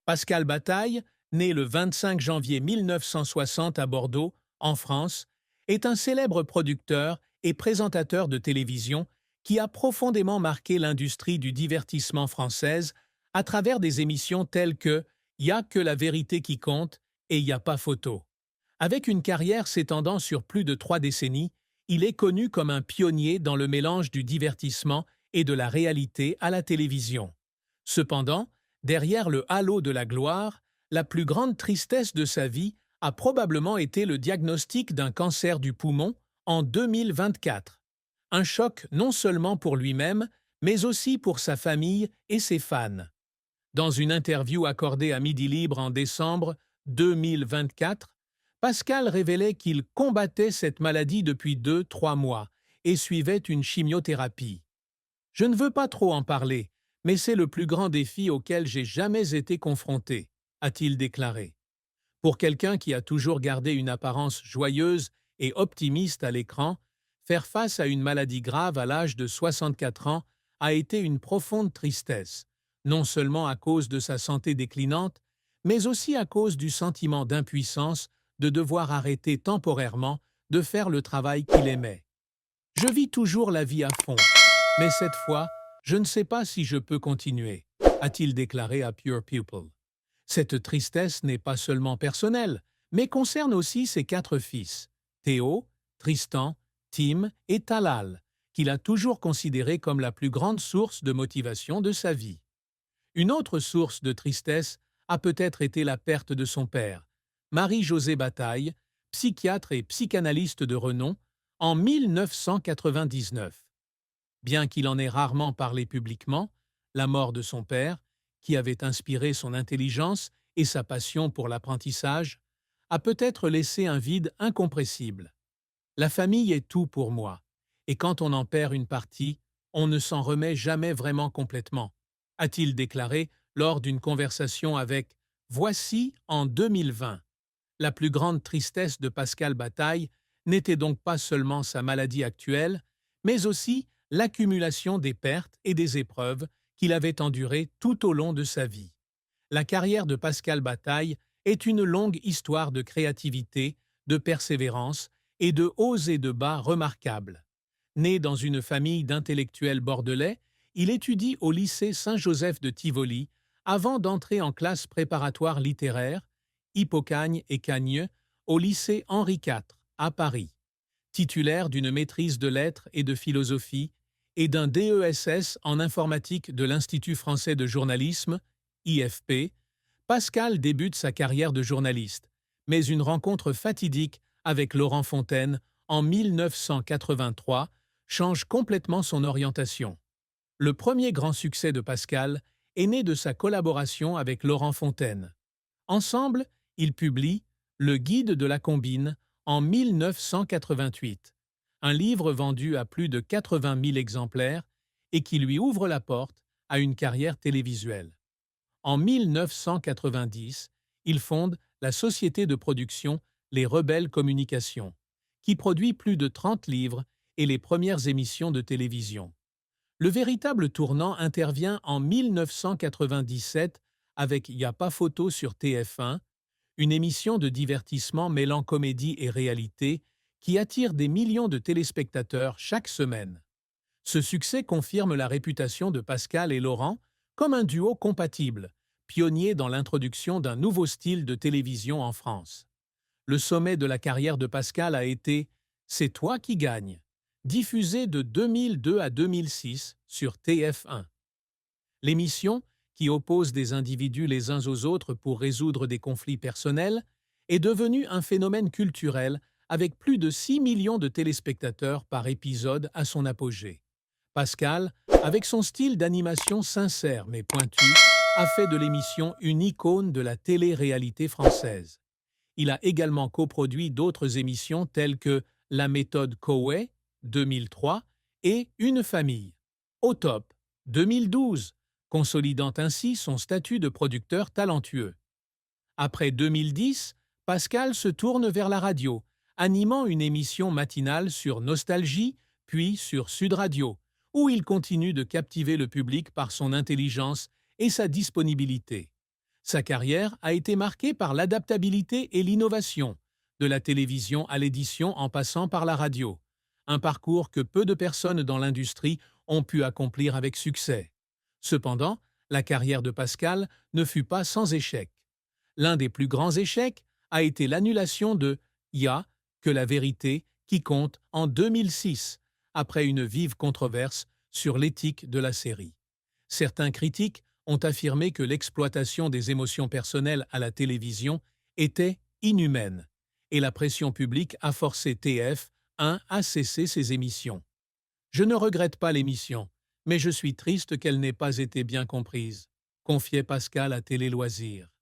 Pascal Bataille, né le 25 janvier 1960 à Bordeaux, en France, est un célèbre producteur et présentateur de télévision qui a profondément marqué l'industrie du divertissement française à travers des émissions telles que Y a que la vérité qui compte et Y a pas photo. Avec une carrière s'étendant sur plus de 3 décennies, il est connu comme un pionnier dans le mélange du divertissement et de la réalité à la télévision. Cependant, derrière le halo de la gloire, la plus grande tristesse de sa vie a probablement été le diagnostic d'un cancer du poumon en 2024. Un choc non seulement pour lui-même, mais aussi pour sa famille et ses fans. Dans une interview accordée à Midi Libre en décembre 2024, Pascal révélait qu'il combattait cette maladie depuis 2, 3 mois et suivait une chimiothérapie. Je ne veux pas trop en parler, mais c'est le plus grand défi auquel j'ai jamais été confronté, a-t-il déclaré. Pour quelqu'un qui a toujours gardé une apparence joyeuse et optimiste à l'écran, faire face à une maladie grave à l'âge de 64 ans a été une profonde tristesse, non seulement à cause de sa santé déclinante, mais aussi à cause du sentiment d'impuissance de devoir arrêter temporairement de faire le travail qu'il aimait. Je vis toujours la vie à fond, mais cette fois, je ne sais pas si je peux continuer, a-t-il déclaré à Pure People. Cette tristesse n'est pas seulement personnelle, mais concerne aussi ses 4 fils, Théo, Tristan, Tim et Talal, qu'il a toujours considérés comme la plus grande source de motivation de sa vie. Une autre source de tristesse a peut-être été la perte de son père, Marie-Josée Bataille, psychiatre et psychanalyste de renom, en 1999. Bien qu'il en ait rarement parlé publiquement, la mort de son père, qui avait inspiré son intelligence et sa passion pour l'apprentissage, a peut-être laissé un vide incompressible. La famille est tout pour moi, et quand on en perd une partie, on ne s'en remet jamais vraiment complètement, a-t-il déclaré lors d'une conversation avec Voici en 2020. La plus grande tristesse de Pascal Bataille n'était donc pas seulement sa maladie actuelle, mais aussi l'accumulation des pertes et des épreuves qu'il avait endurées tout au long de sa vie. La carrière de Pascal Bataille est une longue histoire de créativité, de persévérance et de hauts et de bas remarquables. Né dans une famille d'intellectuels bordelais, il étudie au lycée Saint-Joseph de Tivoli avant d'entrer en classe préparatoire littéraire, Hippocagne et Cagneux, au lycée Henri IV, à Paris. Titulaire d'une maîtrise de lettres et de philosophie et d'un DESS en informatique de l'Institut français de journalisme, IFP, Pascal débute sa carrière de journaliste, mais une rencontre fatidique avec Laurent Fontaine en 1983 change complètement son orientation. Le premier grand succès de Pascal est né de sa collaboration avec Laurent Fontaine. Ensemble, ils publient Le Guide de la combine en 1988, un livre vendu à plus de 80 000 exemplaires et qui lui ouvre la porte à une carrière télévisuelle. En 1990, il fonde la société de production Les Rebelles Communications, qui produit plus de 30 livres et les premières émissions de télévision. Le véritable tournant intervient en 1997 avec Y a pas photo sur TF1, une émission de divertissement mêlant comédie et réalité qui attire des millions de téléspectateurs chaque semaine. Ce succès confirme la réputation de Pascal et Laurent comme un duo compatible, pionnier dans l'introduction d'un nouveau style de télévision en France. Le sommet de la carrière de Pascal a été C'est toi qui gagne, diffusé de 2002 à 2006 sur TF1. L'émission, qui oppose des individus les uns aux autres pour résoudre des conflits personnels, est devenue un phénomène culturel avec plus de 6 millions de téléspectateurs par épisode à son apogée. Pascal, avec son style d'animation sincère mais pointu, a fait de l'émission une icône de la télé-réalité française. Il a également coproduit d'autres émissions telles que La méthode Coué, 2003, et Une famille, au top, 2012, consolidant ainsi son statut de producteur talentueux. Après 2010, Pascal se tourne vers la radio, animant une émission matinale sur Nostalgie, puis sur Sud Radio, où il continue de captiver le public par son intelligence et sa disponibilité. Sa carrière a été marquée par l'adaptabilité et l'innovation, de la télévision à l'édition en passant par la radio, un parcours que peu de personnes dans l'industrie ont pu accomplir avec succès. Cependant, la carrière de Pascal ne fut pas sans échec. L'un des plus grands échecs a été l'annulation de Ya, que la vérité, qui compte en 2006, après une vive controverse sur l'éthique de la série. Certains critiques ont affirmé que l'exploitation des émotions personnelles à la télévision était inhumaine, et la pression publique a forcé TF1 à cesser ses émissions. Je ne regrette pas l'émission, mais je suis triste qu'elle n'ait pas été bien comprise, confiait Pascal à Télé Loisirs.